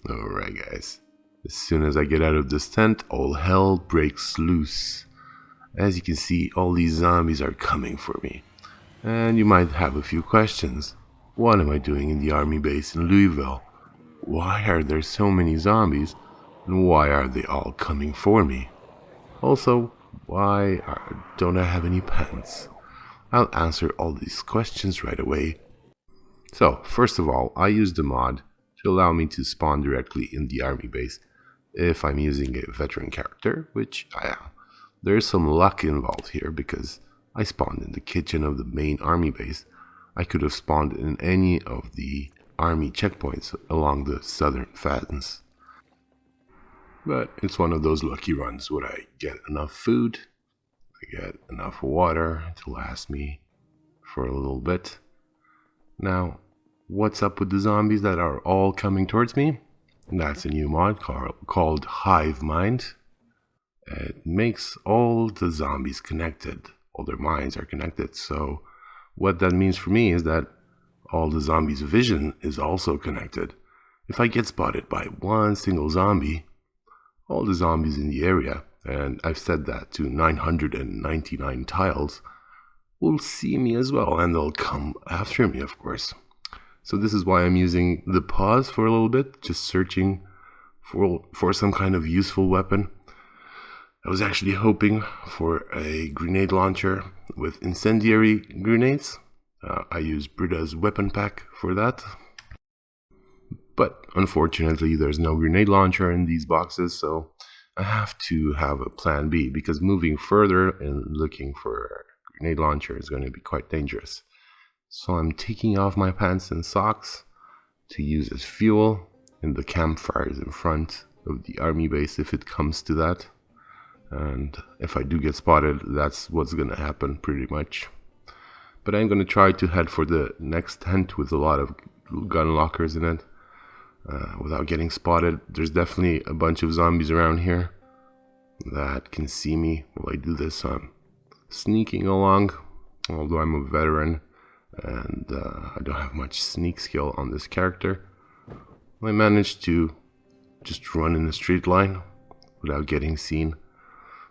Alright guys, as soon as I get out of this tent, all hell breaks loose. As you can see, all these zombies are coming for me. And you might have a few questions. What am I doing in the army base in Louisville? Why are there so many zombies? And why are they all coming for me? Also, don't I have any pants? I'll answer all these questions right away. So, first of all, I use the mod to allow me to spawn directly in the army base if I'm using a veteran character, which I am. There's some luck involved here because I spawned in the kitchen of the main army base. I could have spawned in any of the army checkpoints along the southern fence. But it's one of those lucky runs where I get enough food, I get enough water to last me for a little bit. Now, what's up with the zombies that are all coming towards me? That's a new mod called Hive Mind. It makes all the zombies connected. All their minds are connected. So what that means for me is that all the zombies' vision is also connected. If I get spotted by one single zombie, all the zombies in the area, and I've set that to 999 tiles, will see me as well, and they'll come after me, of course. So this is why I'm using the pause for a little bit, just searching for some kind of useful weapon. I was actually hoping for a grenade launcher with incendiary grenades. I use Britta's weapon pack for that. But unfortunately, there's no grenade launcher in these boxes, so I have to have a plan B, because moving further and looking for a grenade launcher is going to be quite dangerous. So I'm taking off my pants and socks to use as fuel in the campfires in front of the army base if it comes to that. And if I do get spotted, that's what's gonna happen pretty much. But I'm gonna try to head for the next tent with a lot of gun lockers in it without getting spotted. There's definitely a bunch of zombies around here that can see me while I do this. So I'm sneaking along, although I'm a veteran and I don't have much sneak skill on this character. I managed to just run in a straight line without getting seen.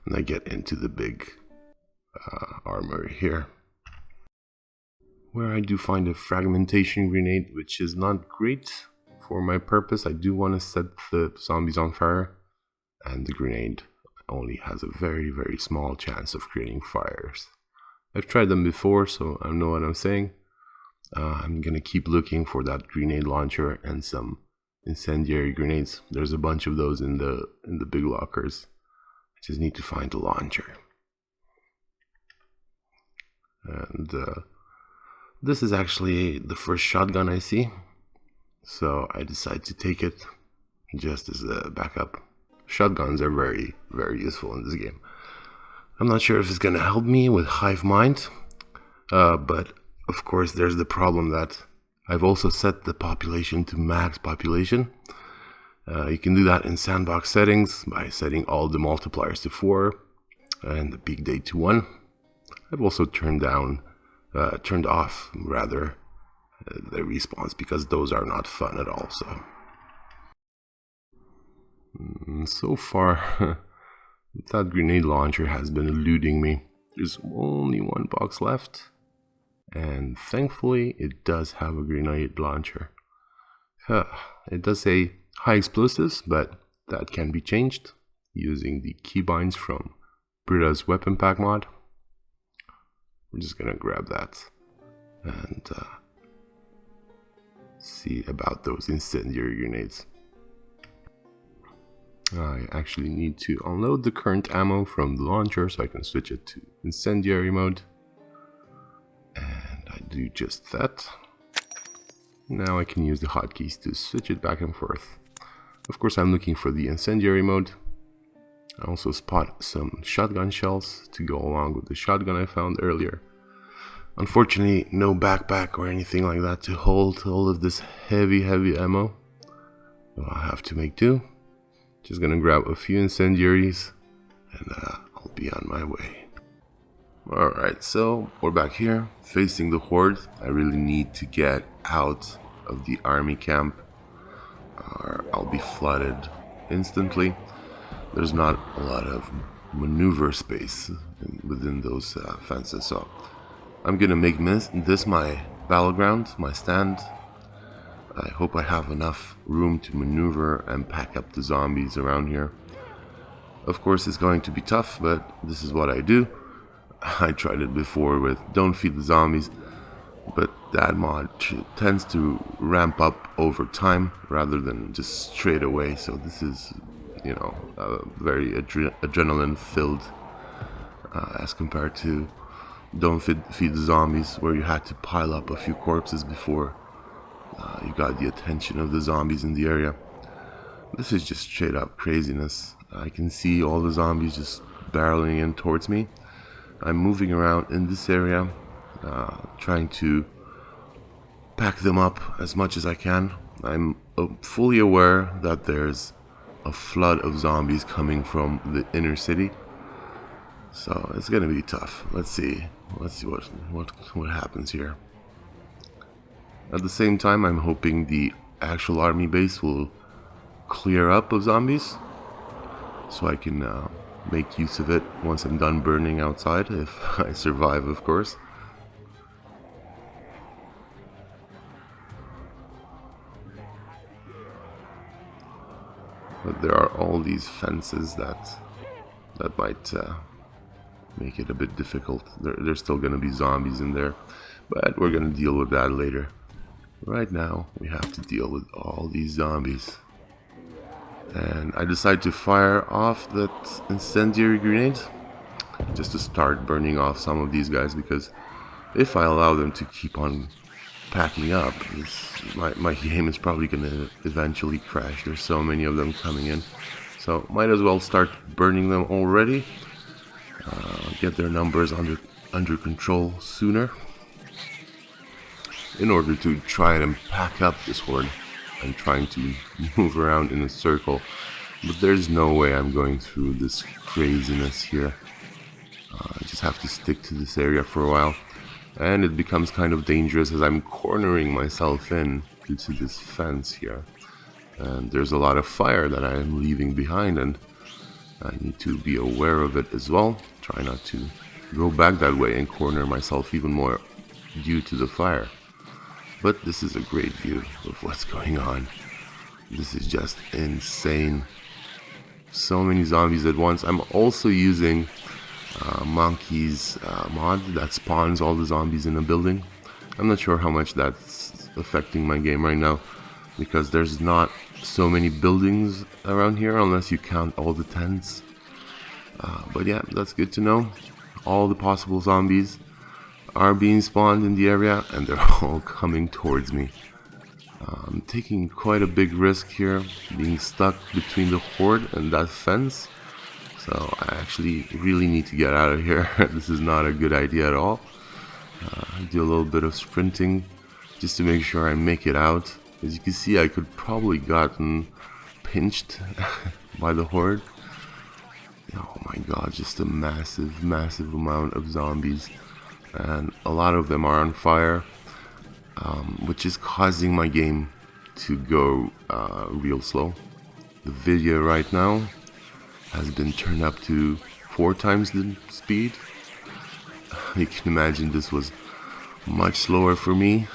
And I get into the big armory here, where I do find a fragmentation grenade, which is not great for my purpose. I do want to set the zombies on fire, and the grenade only has a very, very small chance of creating fires. I've tried them before, so I know what I'm saying. I'm gonna keep looking for that grenade launcher and some incendiary grenades. There's a bunch of those in the big lockers. I just need to find a launcher. And this is actually the first shotgun I see, so I decide to take it just as a backup. Shotguns are very, very useful in this game. I'm not sure if it's gonna help me with Hive Mind, but of course there's the problem that I've also set the population to max population. You can do that in sandbox settings by setting all the multipliers to 4 and the peak date to 1. I've also turned off the respawns, because those are not fun at all. So far, that grenade launcher has been eluding me. There's only one box left, and thankfully it does have a grenade launcher. It does say high explosives, but that can be changed using the keybinds from Britta's weapon pack mod. I'm just gonna grab that and see about those incendiary grenades. I actually need to unload the current ammo from the launcher so I can switch it to incendiary mode, and I do just that. Now I can use the hotkeys to switch it back and forth. Of course, I'm looking for the incendiary mode. I also spot some shotgun shells to go along with the shotgun I found earlier. Unfortunately, no backpack or anything like that to hold all of this heavy ammo. So I'll have to make do. Just gonna grab a few incendiaries and I'll be on my way. Alright, so we're back here facing the horde. I really need to get out of the army camp, or I'll be flooded instantly. There's not a lot of maneuver space within those fences, so I'm gonna make this my battleground, my stand. I hope I have enough room to maneuver and pack up the zombies around here. Of course, it's going to be tough, but this is what I do. I tried it before with don't feed the zombies, but that mod tends to ramp up over time rather than just straight away. So this is, you know, very adrenaline filled as compared to don't feed the zombies, where you had to pile up a few corpses before you got the attention of the zombies in the area. This is just straight up craziness. I can see all the zombies just barreling in towards me. I'm moving around in this area, trying to pack them up as much as I can. I'm fully aware that there's a flood of zombies coming from the inner city, so it's gonna be tough. Let's see what happens here. At the same time, I'm hoping the actual army base will clear up of zombies, so I can make use of it once I'm done burning outside, if I survive, of course. But there are all these fences that might make it a bit difficult. There's still going to be zombies in there, but we're going to deal with that later. Right now, we have to deal with all these zombies. And I decided to fire off that incendiary grenade just to start burning off some of these guys, because if I allow them to keep on packing up, my game is probably going to eventually crash. There's so many of them coming in, so might as well start burning them already. Get their numbers under control sooner, in order to try and pack up this horde. I'm trying to move around in a circle, but there's no way I'm going through this craziness here. I just have to stick to this area for a while, and it becomes kind of dangerous as I'm cornering myself in due to this fence here. And there's a lot of fire that I'm leaving behind, and I need to be aware of it as well. Try not to go back that way and corner myself even more due to the fire. But this is a great view of what's going on. This is just insane. So many zombies at once. I'm also using Monkey's mod that spawns all the zombies in a building. I'm not sure how much that's affecting my game right now, because there's not so many buildings around here unless you count all the tents. But yeah, that's good to know. All the possible zombies are being spawned in the area, and they're all coming towards me. I'm taking quite a big risk here, being stuck between the horde and that fence. So I actually really need to get out of here. This is not a good idea at all. Do a little bit of sprinting just to make sure I make it out. As you can see, I could probably gotten pinched by the horde. Oh my god, just a massive amount of zombies. And a lot of them are on fire, which is causing my game to go real slow. The video right now has been turned up to 4 times the speed. You can imagine this was much slower for me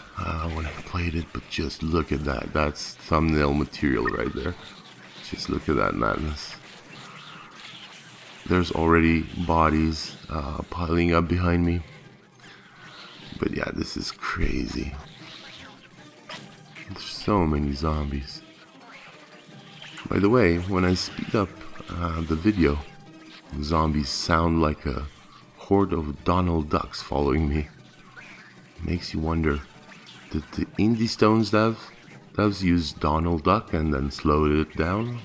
when I played it, but just look at that. That's thumbnail material right there. Just look at that madness. There's already bodies piling up behind me. But yeah, this is crazy. There's so many zombies. By the way, when I speed up the video, the zombies sound like a horde of Donald Ducks following me. Makes you wonder, did the Indie Stones devs use Donald Duck and then slowed it down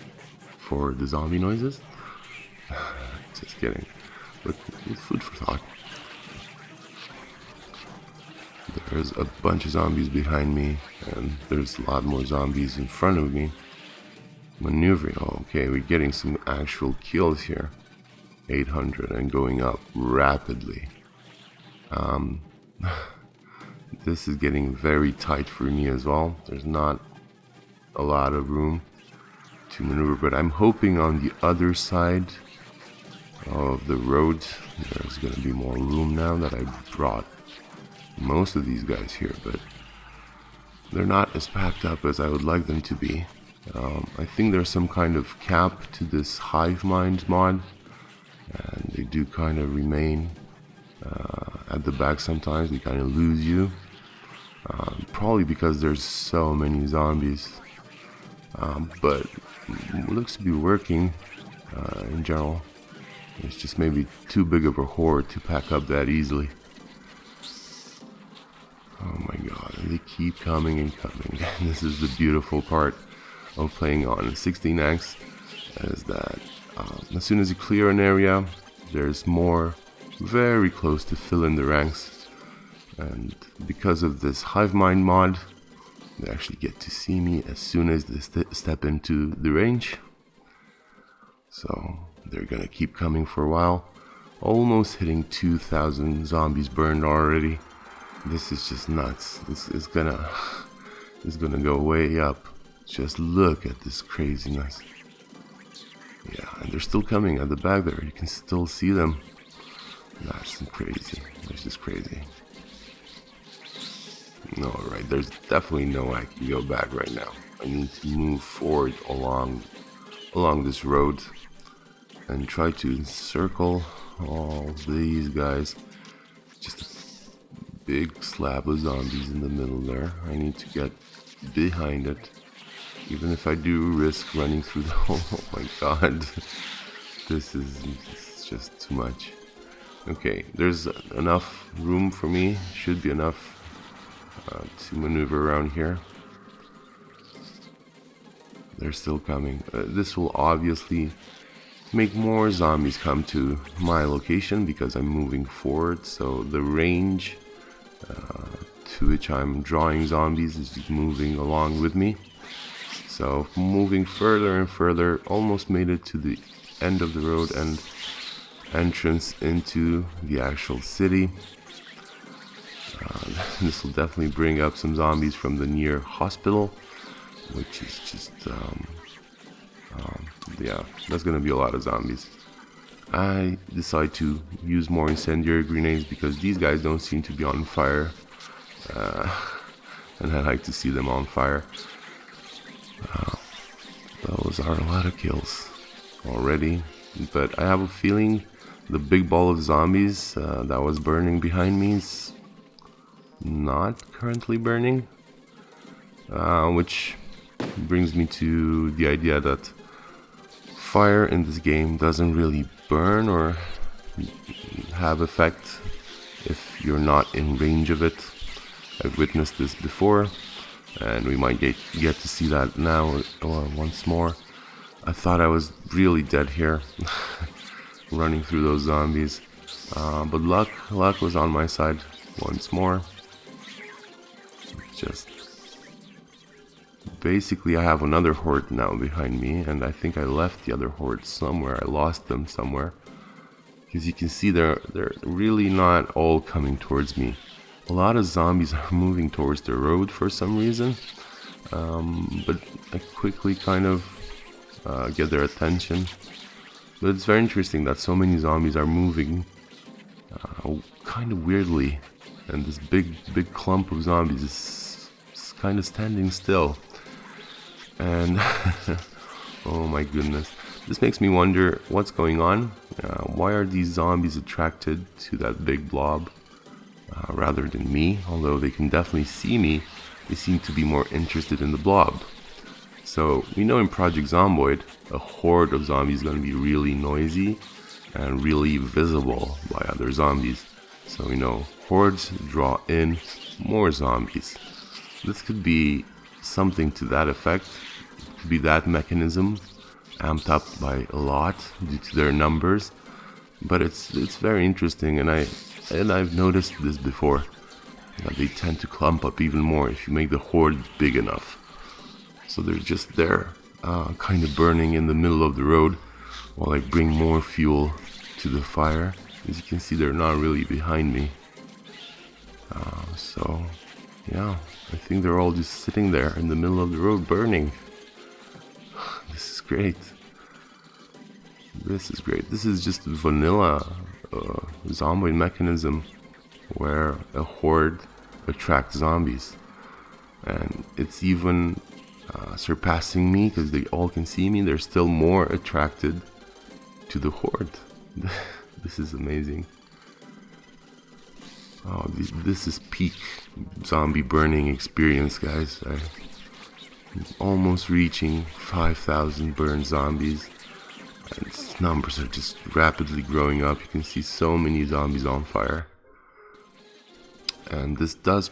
for the zombie noises? Just kidding, but it's food for thought. There's a bunch of zombies behind me, and there's a lot more zombies in front of me. Maneuvering. Oh, okay, we're getting some actual kills here. 800 and going up rapidly. This is getting very tight for me as well. There's not a lot of room. to maneuver, but I'm hoping on the other side of the road there's gonna be more room now that I brought most of these guys here, but they're not as packed up as I would like them to be. I think there's some kind of cap to this Hive Mind mod, and they do kind of remain at the back sometimes. They kind of lose you, probably because there's so many zombies, but it looks to be working in general. It's just maybe too big of a horde to pack up that easily. Oh my god, and they keep coming and coming. This is the beautiful part of playing on 16x, is that as soon as you clear an area, there's more very close to fill in the ranks. And because of this Hive Mind mod, they actually get to see me as soon as they step into the range. So they're gonna keep coming for a while. Almost hitting 2,000 zombies burned already. This is just nuts. It's gonna go way up. Just look at this craziness. Yeah, and they're still coming at the back there. You can still see them. That's crazy. That's just crazy. No, right. There's definitely no way I can go back right now. I need to move forward along this road and try to encircle all these guys. Just a big slab of zombies in the middle there. I need to get behind it, even if I do risk running through the hole. Oh my god, this is just too much. Okay, there's enough room for me. Should be enough to maneuver around here. They're still coming. This will obviously make more zombies come to my location because I'm moving forward, so the range to which I'm drawing zombies is just moving along with me. So moving further and further, almost made it to the end of the road and entrance into the actual city. This will definitely bring up some zombies from the near hospital, which is just yeah, that's gonna be a lot of zombies. I decide to use more incendiary grenades because these guys don't seem to be on fire, and I like to see them on fire. Those are a lot of kills already, but I have a feeling the big ball of zombies that was burning behind me is not currently burning, which brings me to the idea that fire in this game doesn't really burn or have effect if you're not in range of it. I've witnessed this before, and we might get to see that now once more. I thought I was really dead here, running through those zombies, but luck was on my side once more. Just basically, I have another horde now behind me, and I think I left the other horde somewhere. I lost them somewhere, because you can see they're really not all coming towards me. A lot of zombies are moving towards the road for some reason, but I quickly kind of get their attention. But it's very interesting that so many zombies are moving kind of weirdly, and this big clump of zombies is kind of standing still. And oh my goodness, this makes me wonder what's going on. Why are these zombies attracted to that big blob rather than me? Although they can definitely see me, they seem to be more interested in the blob. So we know in Project Zomboid, a horde of zombies is going to be really noisy and really visible by other zombies. So we know hordes draw in more zombies. This could be something to that effect. It could be that mechanism amped up by a lot due to their numbers. But it's very interesting, and I've noticed this before. They tend to clump up even more if you make the horde big enough. So they're just there, kind of burning in the middle of the road while I bring more fuel to the fire. As you can see, they're not really behind me. So yeah, I think they're all just sitting there in the middle of the road burning. This is great. This is great. This is just vanilla zomboid mechanism where a horde attracts zombies. And it's even surpassing me because they all can see me. They're still more attracted to the horde. This is amazing. Oh, this is peak zombie burning experience, guys. I'm almost reaching 5,000 burned zombies. And its numbers are just rapidly growing up. You can see so many zombies on fire. And this does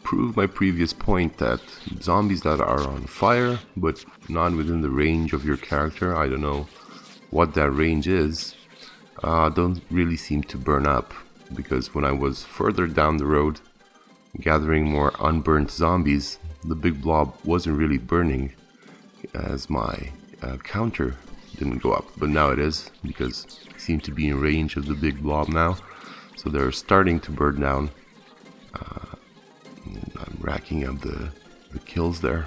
prove my previous point that zombies that are on fire but not within the range of your character, I don't know what that range is, don't really seem to burn up. Because when I was further down the road gathering more unburnt zombies, the big blob wasn't really burning as my counter didn't go up. But now it is, because I seem to be in range of the big blob now. So they're starting to burn down. I'm racking up the kills there.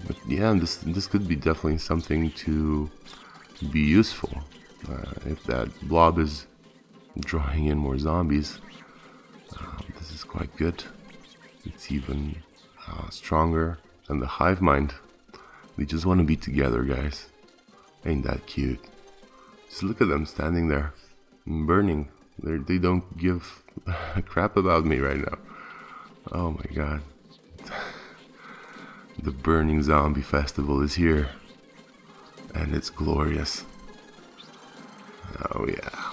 But yeah, this could be definitely something to be useful. If that blob is drawing in more zombies, this is quite good. It's even stronger than the Hive Mind. We just want to be together, guys. Ain't that cute? Just look at them standing there, burning. They don't give a crap about me right now. Oh my god. The burning zombie festival is here. And it's glorious. Oh yeah.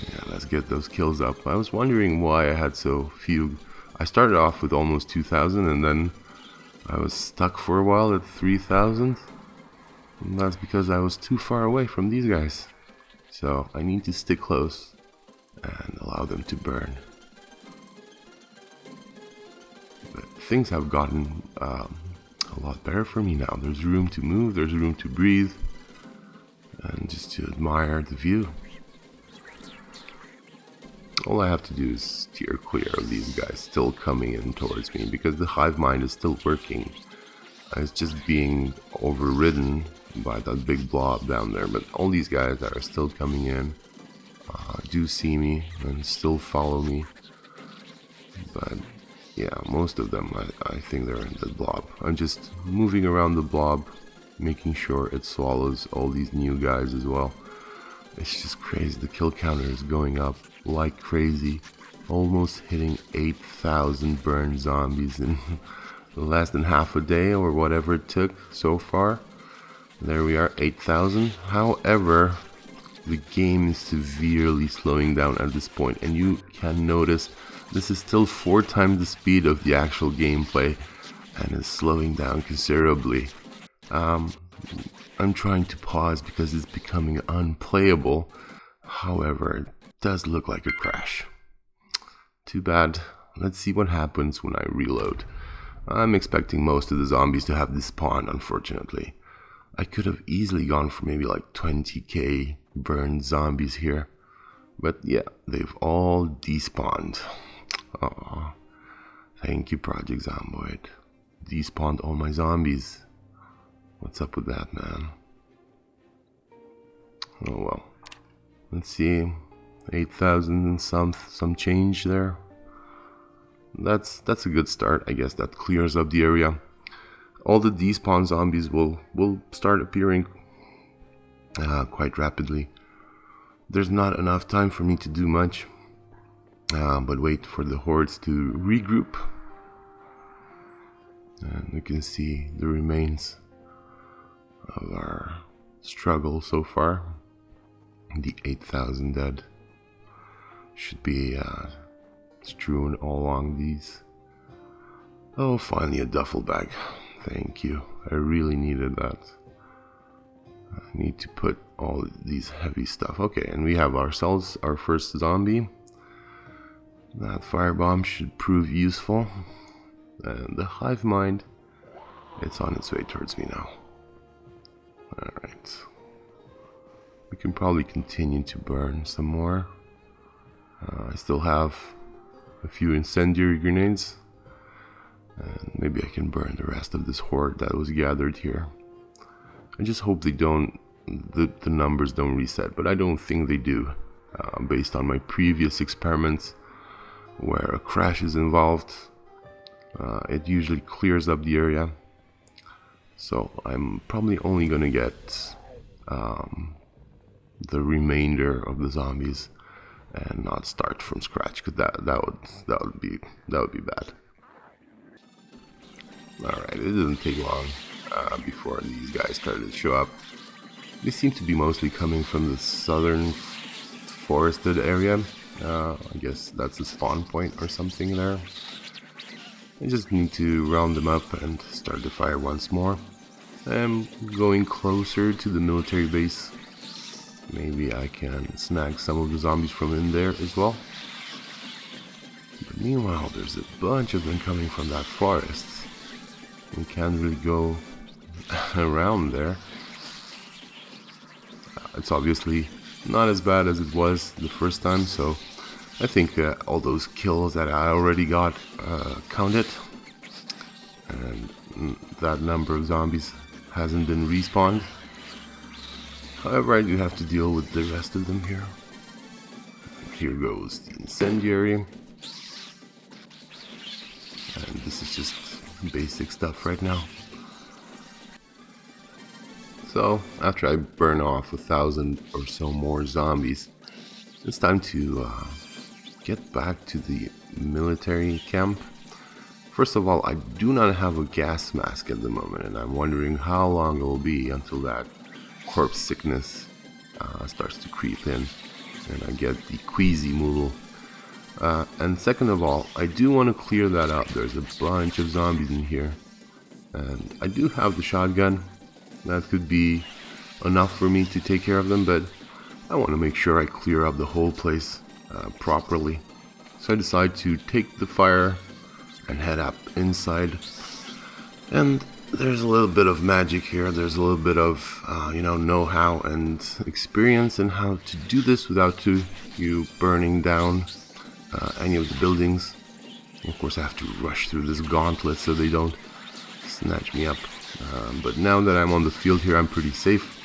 Yeah, let's get those kills up. I was wondering why I had so few. I started off with almost 2,000 and then I was stuck for a while at 3,000. And that's because I was too far away from these guys. So I need to stick close and allow them to burn. But things have gotten a lot better for me now. There's room to move, there's room to breathe. And just to admire the view. All I have to do is steer clear of these guys still coming in towards me, because the Hive Mind is still working. It's just being overridden by that big blob down there. But all these guys that are still coming in do see me and still follow me. But yeah, most of them I think they're in the blob. I'm just moving around the blob, making sure it swallows all these new guys as well. It's just crazy. The kill counter is going up like crazy, almost hitting 8,000 burned zombies in less than half a day or whatever it took so far. There we are, 8,000. However, the game is severely slowing down at this point, and you can notice this is still 4 times the speed of the actual gameplay and is slowing down considerably. I'm trying to pause because it's becoming unplayable. However, it does look like a crash. Too bad. Let's see what happens when I reload. I'm expecting most of the zombies to have despawned, unfortunately. I could have easily gone for maybe like 20k burned zombies here. But yeah, they've all despawned. Aww. Thank you, Project Zomboid. Despawned all my zombies. What's up with that, man? Oh well. Let's see. 8,000 and some change there. That's a good start. I guess that clears up the area. All the despawn zombies will start appearing quite rapidly. There's not enough time for me to do much, but wait for the hordes to regroup. And we can see the remains of our struggle so far. The 8,000 dead should be strewn all along these. Oh, finally a duffel bag. Thank you. I really needed that. I need to put all these heavy stuff. Okay, and we have ourselves our first zombie. That firebomb should prove useful. And the Hive Mind, it's on its way towards me now. Alright. We can probably continue to burn some more. I still have a few incendiary grenades. And maybe I can burn the rest of this horde that was gathered here. I just hope they don't, the numbers don't reset, but I don't think they do. Based on my previous experiments where a crash is involved, it usually clears up the area. So I'm probably only gonna get the remainder of the zombies and not start from scratch, because that would be bad. Alright, it didn't take long before these guys started to show up. They seem to be mostly coming from the southern forested area. I guess that's a spawn point or something there. I just need to round them up and start the fire once more. I'm going closer to the military base. Maybe I can snag some of the zombies from in there as well. But meanwhile, there's a bunch of them coming from that forest. We can't really go around there. It's obviously not as bad as it was the first time, so I think all those kills that I already got counted, and that number of zombies hasn't been respawned. However, I do have to deal with the rest of them here. Here goes the incendiary, and this is just basic stuff right now. So after I burn off 1,000 or so more zombies, it's time to get back to the military camp. First of all, I do not have a gas mask at the moment, and I'm wondering how long it will be until that corpse sickness starts to creep in and I get the queasy moodle. And second of all, I do want to clear that up. There's a bunch of zombies in here, and I do have the shotgun. That could be enough for me to take care of them, but I want to make sure I clear up the whole place properly. So I decide to take the fire and head up inside. And there's a little bit of magic here. There's a little bit of know-how and experience in how to do this without you burning down any of the buildings. Of course, I have to rush through this gauntlet so they don't snatch me up. But now that I'm on the field here, I'm pretty safe.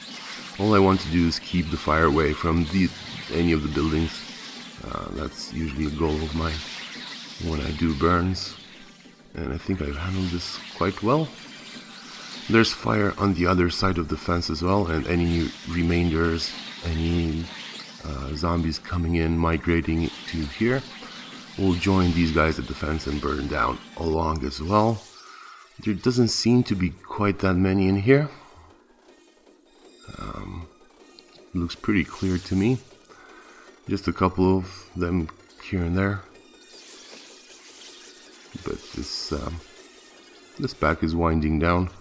All I want to do is keep the fire away from any of the buildings. That's usually a goal of mine when I do burns, and I think I've handled this quite well. There's fire on the other side of the fence as well, and any remainders, any zombies coming in, migrating to here, will join these guys at the fence and burn down along as well. There doesn't seem to be quite that many in here. Looks pretty clear to me. Just a couple of them here and there. But this pack is winding down.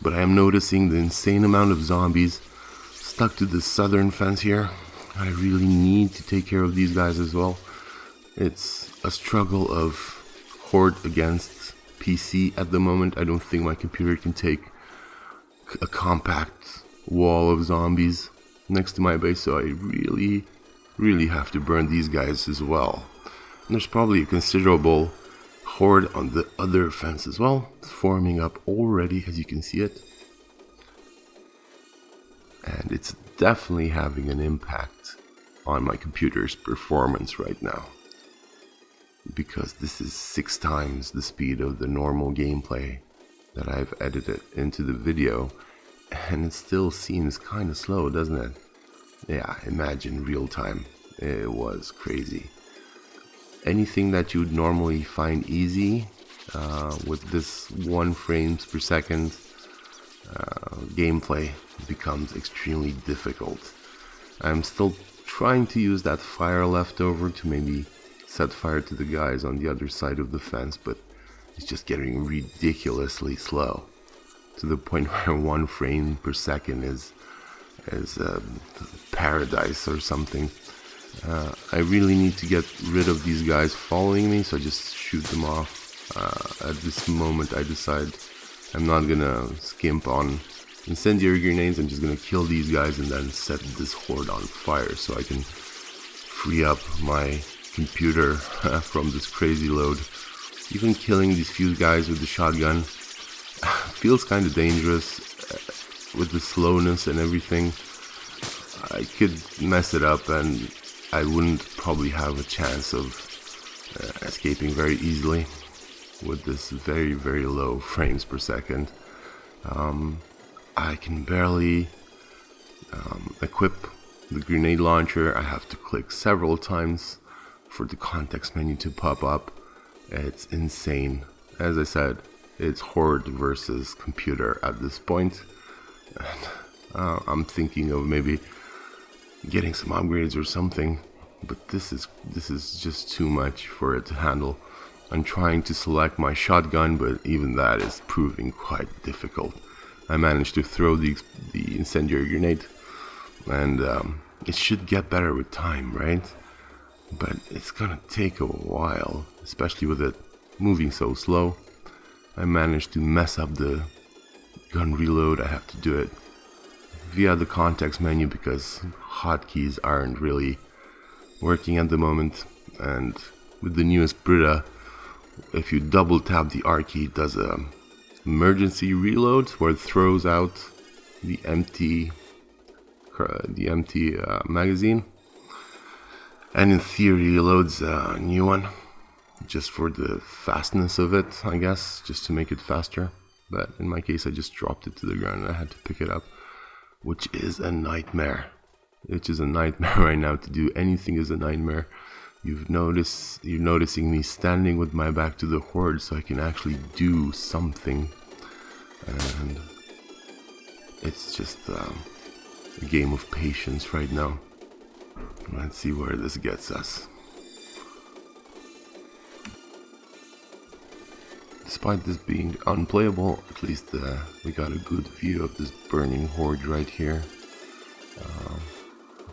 But I am noticing the insane amount of zombies stuck to the southern fence here. I really need to take care of these guys as well. It's a struggle of horde against PC at the moment. I don't think my computer can take a compact wall of zombies next to my base, so I really have to burn these guys as well. And there's probably a considerable horde on the other fence as well, forming up already, as you can see it. And it's definitely having an impact on my computer's performance right now, because this is 6 times the speed of the normal gameplay that I've edited into the video, and it still seems kind of slow, doesn't it? Yeah, imagine real time. It was crazy. Anything that you would normally find easy with this 1 frames per second gameplay becomes extremely difficult. I'm still trying to use that fire leftover to maybe set fire to the guys on the other side of the fence, but it's just getting ridiculously slow, to the point where 1 frame per second is paradise or something. I really need to get rid of these guys following me, so I just shoot them off. At this moment I decide I'm not gonna skimp on incendiary grenades. I'm just gonna kill these guys and then set this horde on fire so I can free up my computer from this crazy load. Even killing these few guys with the shotgun feels kind of dangerous with the slowness and everything. I could mess it up and I wouldn't probably have a chance of escaping very easily with this very, very low frames per second. I can barely equip the grenade launcher. I have to click several times for the context menu to pop up. It's insane. As I said, it's horde versus computer at this point. And, I'm thinking of maybe getting some upgrades or something, but this is just too much for it to handle. I'm trying to select my shotgun, but even that is proving quite difficult. I managed to throw the incendiary grenade, and it should get better with time, right? But it's gonna take a while, especially with it moving so slow. I managed to mess up the gun reload. I have to do it via the context menu because hotkeys aren't really working at the moment. And with the newest Brita, if you double tap the R key, it does a emergency reload where it throws out the empty magazine, and in theory loads a new one just for the fastness of it, I guess, just to make it faster. But in my case, I just dropped it to the ground and I had to pick it up, which is a nightmare. Right now. To do anything is a nightmare. You're noticing me standing with my back to the horde so I can actually do something, and it's just a game of patience right now. Let's see where this gets us. Despite this being unplayable, at least we got a good view of this burning horde right here.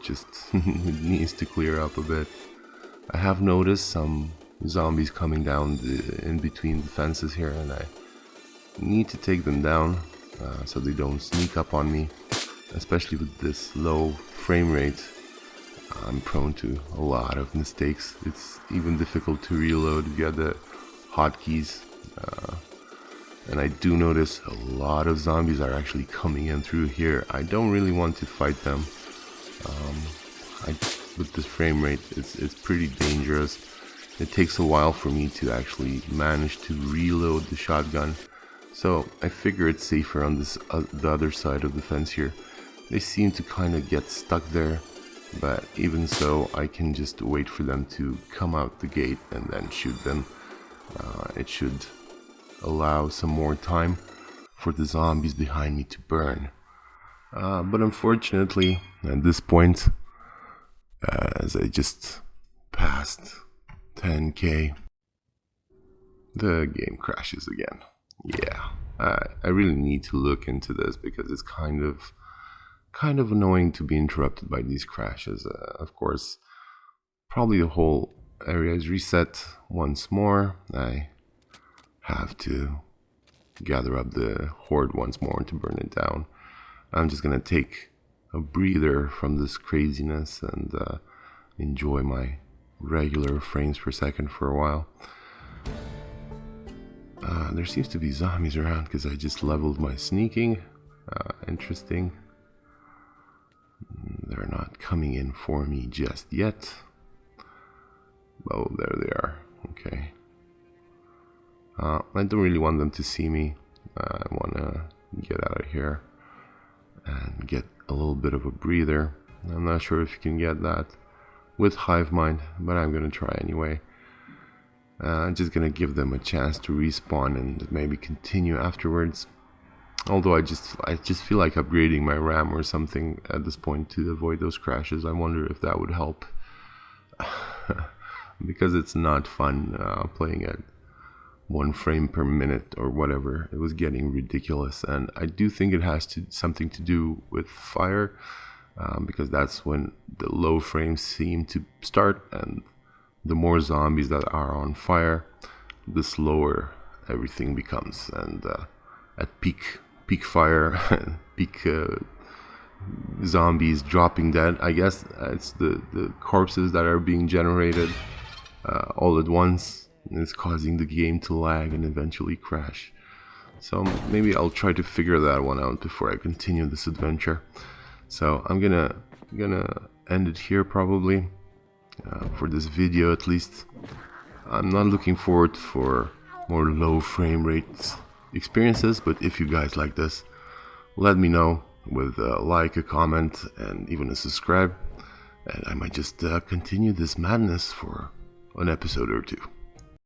Just it needs to clear up a bit. I have noticed some zombies coming down in between the fences here, and I need to take them down so they don't sneak up on me. Especially with this low frame rate, I'm prone to a lot of mistakes. It's even difficult to reload via the hotkeys. And I do notice a lot of zombies are actually coming in through here. I don't really want to fight them. With this frame rate, it's pretty dangerous. It takes a while for me to actually manage to reload the shotgun. So I figure it's safer on this the other side of the fence here. They seem to kind of get stuck there, but even so, I can just wait for them to come out the gate and then shoot them. It should allow some more time for the zombies behind me to burn. But unfortunately, at this point, as I just passed 10k, the game crashes again. Yeah, I really need to look into this because it's kind of annoying to be interrupted by these crashes. Of course, probably the whole area is reset once more. I have to gather up the horde once more to burn it down. I'm just gonna take a breather from this craziness and enjoy my regular frames per second for a while. There seems to be zombies around because I just leveled my sneaking. Interesting. They're not coming in for me just yet. Oh, there they are. Okay. I don't really want them to see me. I want to get out of here and get a little bit of a breather. I'm not sure if you can get that with Hive Mind, but I'm going to try anyway. I'm just going to give them a chance to respawn and maybe continue afterwards. Although I just feel like upgrading my RAM or something at this point to avoid those crashes. I wonder if that would help. Because it's not fun playing at 1 frame per minute or whatever. It was getting ridiculous, and I do think it has something to do with fire, because that's when the low frames seem to start, and the more zombies that are on fire, the slower everything becomes. And at peak fire, peak zombies dropping dead, I guess it's the corpses that are being generated all at once and it's causing the game to lag and eventually crash. So maybe I'll try to figure that one out before I continue this adventure. So I'm gonna end it here probably, for this video at least. I'm not looking forward for more low frame rates experiences, but if you guys like this, let me know with a like, a comment, and even a subscribe, and I might just continue this madness for an episode or two.